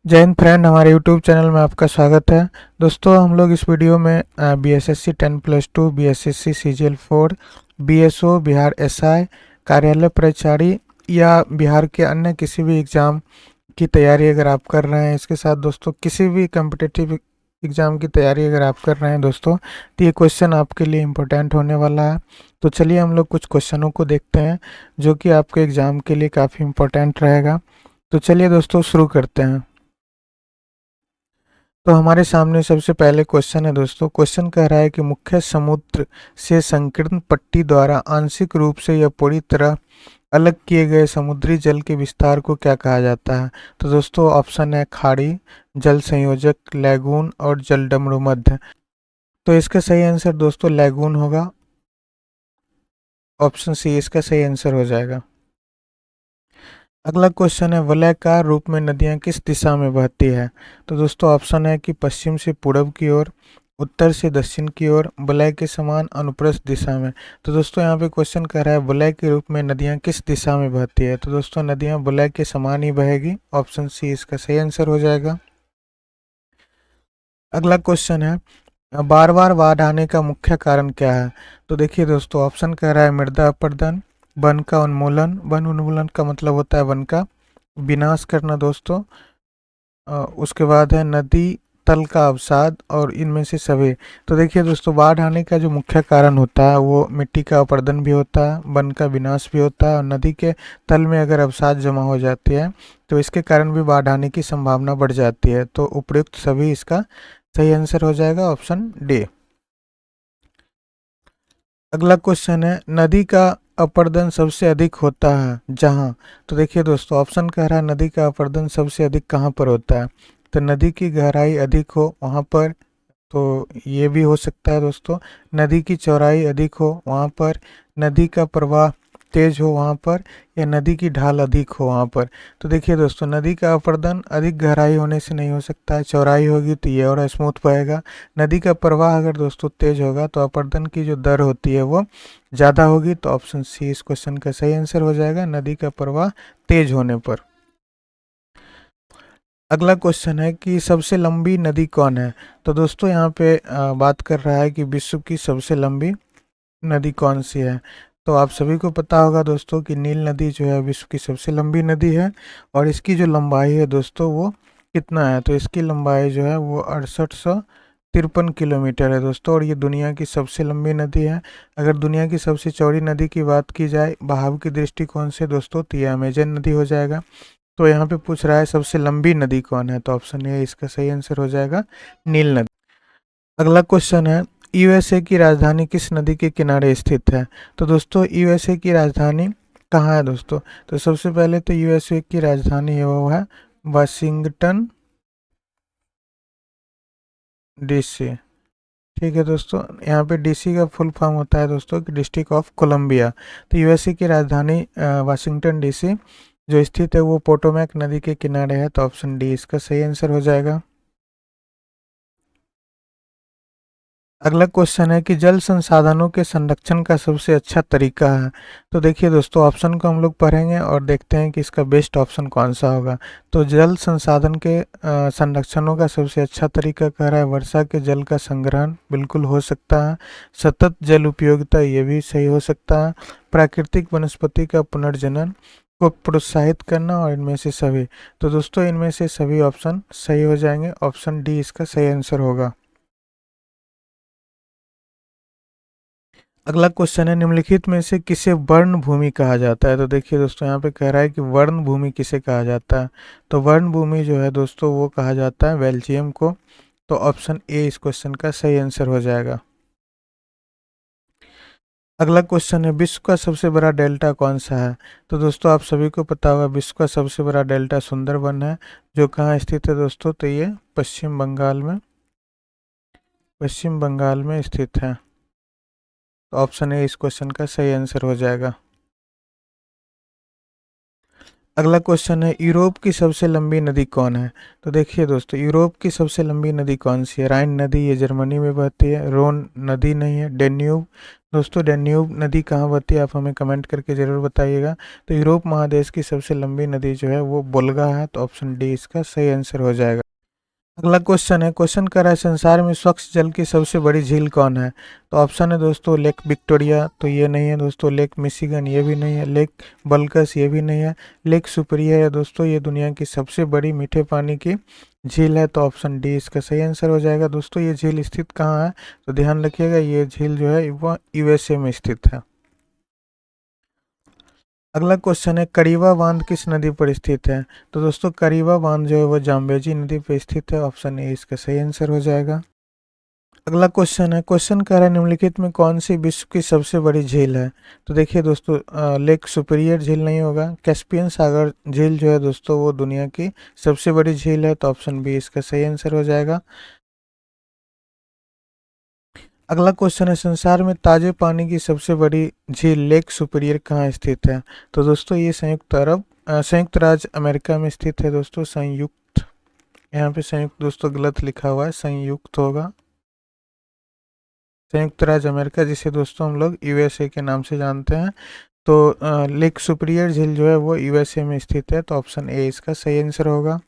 जय हिंद फ्रेंड, हमारे YouTube channel में आपका स्वागत है। दोस्तों, हम लोग इस वीडियो में BSSC 10+2, BSSC CGL 4, BSO Bihar SI, कार्यालय परिचारी या बिहार के अन्य किसी भी एग्ज़ाम की तैयारी अगर आप कर रहे हैं, इसके साथ दोस्तों किसी भी कम्पिटिटिव एग्ज़ाम की तैयारी अगर आप कर रहे हैं दोस्तों, तो ये क्वेश्चन आपके लिए इम्पोर्टेंट होने वाला है। तो चलिए हम लोग कुछ क्वेश्चनों को देखते हैं जो कि आपके एग्ज़ाम के लिए काफ़ी इम्पोर्टेंट रहेगा। तो चलिए दोस्तों शुरू करते हैं। तो हमारे सामने सबसे पहले क्वेश्चन है दोस्तों। क्वेश्चन कह रहा है कि मुख्य समुद्र से संकीर्ण पट्टी द्वारा आंशिक रूप से या पूरी तरह अलग किए गए समुद्री जल के विस्तार को क्या कहा जाता है? तो दोस्तों ऑप्शन है खाड़ी, जल संयोजक, लैगून और जलडमरू मध्य। तो इसका सही आंसर दोस्तों लैगून होगा। ऑप्शन सी इसका सही आंसर हो जाएगा। अगला क्वेश्चन है वलयाकार रूप में नदियां किस दिशा में बहती है? तो दोस्तों ऑप्शन है कि पश्चिम से पूर्व की ओर, उत्तर से दक्षिण की ओर, वलय के समान अनुप्रस्थ दिशा में। तो दोस्तों यहाँ पे क्वेश्चन कर रहा है वलय के रूप में नदियां किस दिशा में बहती है? तो दोस्तों नदियां वलय के समान ही बहेगी। ऑप्शन सी इसका सही आंसर हो जाएगा। अगला क्वेश्चन है बार बार बाढ़ आने का मुख्य कारण क्या है? तो देखिए दोस्तों ऑप्शन कह रहा है मृदा अपरदन, वन का उन्मूलन। वन उन्मूलन का मतलब होता है वन का विनाश करना दोस्तों। उसके बाद है नदी तल का अवसाद और इनमें से सभी। तो देखिए दोस्तों बाढ़ आने का जो मुख्य कारण होता है वो मिट्टी का अपरदन भी होता है, वन का विनाश भी होता है और नदी के तल में अगर अवसाद जमा हो जाती है तो इसके कारण भी बाढ़ आने की संभावना बढ़ जाती है। तो उपयुक्त सभी इसका सही आंसर हो जाएगा ऑप्शन डी। अगला क्वेश्चन है नदी का अपरदन सबसे अधिक होता है जहाँ। तो देखिए दोस्तों ऑप्शन कह रहा है नदी का अपरदन सबसे अधिक कहाँ पर होता है? तो नदी की गहराई अधिक हो वहाँ पर, तो ये भी हो सकता है दोस्तों। नदी की चौड़ाई अधिक हो वहाँ पर, नदी का प्रवाह तेज हो वहाँ पर, या नदी की ढाल अधिक हो वहाँ पर। तो देखिए दोस्तों नदी का अपरदन अधिक गहराई होने से नहीं हो सकता है, चौड़ाई होगी तो ये और स्मूथ बहेगा। नदी का प्रवाह अगर दोस्तों तेज होगा तो अपरदन की जो दर होती है वो ज़्यादा होगी। तो ऑप्शन सी इस क्वेश्चन का सही आंसर हो जाएगा, नदी का प्रवाह तेज होने पर। अगला क्वेश्चन है कि सबसे लंबी नदी कौन है? तो दोस्तों यहाँ पे बात कर रहा है कि विश्व की सबसे लंबी नदी कौन सी है? तो आप सभी को पता होगा दोस्तों कि नील नदी जो है विश्व की सबसे लंबी नदी है। और इसकी जो लंबाई है दोस्तों वो कितना है? तो इसकी लंबाई जो है वो 6853 किलोमीटर है दोस्तों, और ये दुनिया की सबसे लंबी नदी है। अगर दुनिया की सबसे चौड़ी नदी की बात की जाए बहाव की दृष्टिकोण से दोस्तों तो ये अमेजन नदी हो जाएगा। तो यहाँ पे पूछ रहा है सबसे लंबी नदी कौन है, तो ऑप्शन ए इसका सही आंसर हो जाएगा नील नदी। अगला क्वेश्चन है यूएसए की राजधानी किस नदी के किनारे स्थित है? तो दोस्तों यूएसए की राजधानी कहाँ है दोस्तों? तो सबसे पहले तो यूएसए की राजधानी है वो है वाशिंगटन डीसी। ठीक है दोस्तों, यहाँ पे डीसी का फुल फॉर्म होता है दोस्तों कि डिस्ट्रिक्ट ऑफ कोलंबिया। तो यूएसए की राजधानी वाशिंगटन डीसी जो स्थित है वो पोटोमैक नदी के किनारे है। तो ऑप्शन डी इसका सही आंसर हो जाएगा। अगला क्वेश्चन है कि जल संसाधनों के संरक्षण का सबसे अच्छा तरीका है। तो देखिए दोस्तों ऑप्शन को हम लोग पढ़ेंगे और देखते हैं कि इसका बेस्ट ऑप्शन कौन सा होगा। तो जल संसाधन के संरक्षणों का सबसे अच्छा तरीका कह रहा है वर्षा के जल का संग्रहण, बिल्कुल हो सकता है। सतत जल उपयोगिता, ये भी सही हो सकता है। प्राकृतिक वनस्पति का पुनर्जनन को प्रोत्साहित करना, और इनमें से सभी। तो दोस्तों इनमें से सभी ऑप्शन सही हो जाएंगे। ऑप्शन डी इसका सही आंसर होगा। अगला क्वेश्चन है निम्नलिखित में से किसे वर्ण भूमि कहा जाता है? तो देखिए दोस्तों यहाँ पे कह रहा है कि वर्ण भूमि किसे कहा जाता है? तो वर्ण भूमि जो है दोस्तों वो कहा जाता है बेल्जियम को। तो ऑप्शन ए इस क्वेश्चन का सही आंसर हो जाएगा। अगला क्वेश्चन है विश्व का सबसे बड़ा डेल्टा कौन सा है? तो दोस्तों आप सभी को पता होगा विश्व का सबसे बड़ा डेल्टा सुंदरबन है, जो कहाँ स्थित है दोस्तों? तो ये पश्चिम बंगाल में स्थित है। तो ऑप्शन ए इस क्वेश्चन का सही आंसर हो जाएगा। अगला क्वेश्चन है, यूरोप की सबसे लंबी नदी कौन है? तो देखिए दोस्तों, यूरोप की सबसे लंबी नदी कौन सी है? राइन नदी, ये जर्मनी में बहती है। रोन नदी नहीं है। डेन्यूब, दोस्तों डेन्यूब नदी कहाँ बहती है, आप हमें कमेंट करके ज़रूर बताइएगा। तो यूरोप महादेश की सबसे लंबी नदी जो है वो वोल्गा है, तो ऑप्शन डी इसका सही आंसर हो जाएगा। अगला क्वेश्चन है, क्वेश्चन कर रहा है संसार में स्वच्छ जल की सबसे बड़ी झील कौन है? तो ऑप्शन है दोस्तों लेक विक्टोरिया, तो ये नहीं है दोस्तों। लेक मिशिगन, ये भी नहीं है। लेक बल्कस, ये भी नहीं है। लेक सुपरिया है दोस्तों, ये दुनिया की सबसे बड़ी मीठे पानी की झील है, तो ऑप्शन डी इसका सही आंसर हो जाएगा। दोस्तों ये झील स्थित कहाँ है? तो ध्यान रखिएगा, ये झील जो है वह यूएसए में स्थित है। अगला क्वेश्चन है, करीवा बांध किस नदी पर स्थित है? तो दोस्तों करीवा बांध जो है वो जाम्बेजी नदी पर स्थित है, ऑप्शन ए इसका सही आंसर हो जाएगा। अगला क्वेश्चन है, क्वेश्चन कह रहा है निम्नलिखित में कौन सी विश्व की सबसे बड़ी झील है? तो देखिए दोस्तों, लेक सुपीरियर झील नहीं होगा। कैस्पियन सागर झील जो है दोस्तों वो दुनिया की सबसे बड़ी झील है, तो ऑप्शन बी इसका सही आंसर हो जाएगा। अगला क्वेश्चन है, संसार में ताजे पानी की सबसे बड़ी झील लेक सुपीरियर कहाँ स्थित है? तो दोस्तों ये संयुक्त राज्य अमेरिका में स्थित है दोस्तों। संयुक्त, यहाँ पे संयुक्त दोस्तों गलत लिखा हुआ है, संयुक्त होगा। संयुक्त राज्य अमेरिका, जिसे दोस्तों हम लोग यूएसए के नाम से जानते हैं। तो लेक सुपीरियर झील जो है वो यूएसए में स्थित है, तो ऑप्शन ए इसका सही आंसर होगा।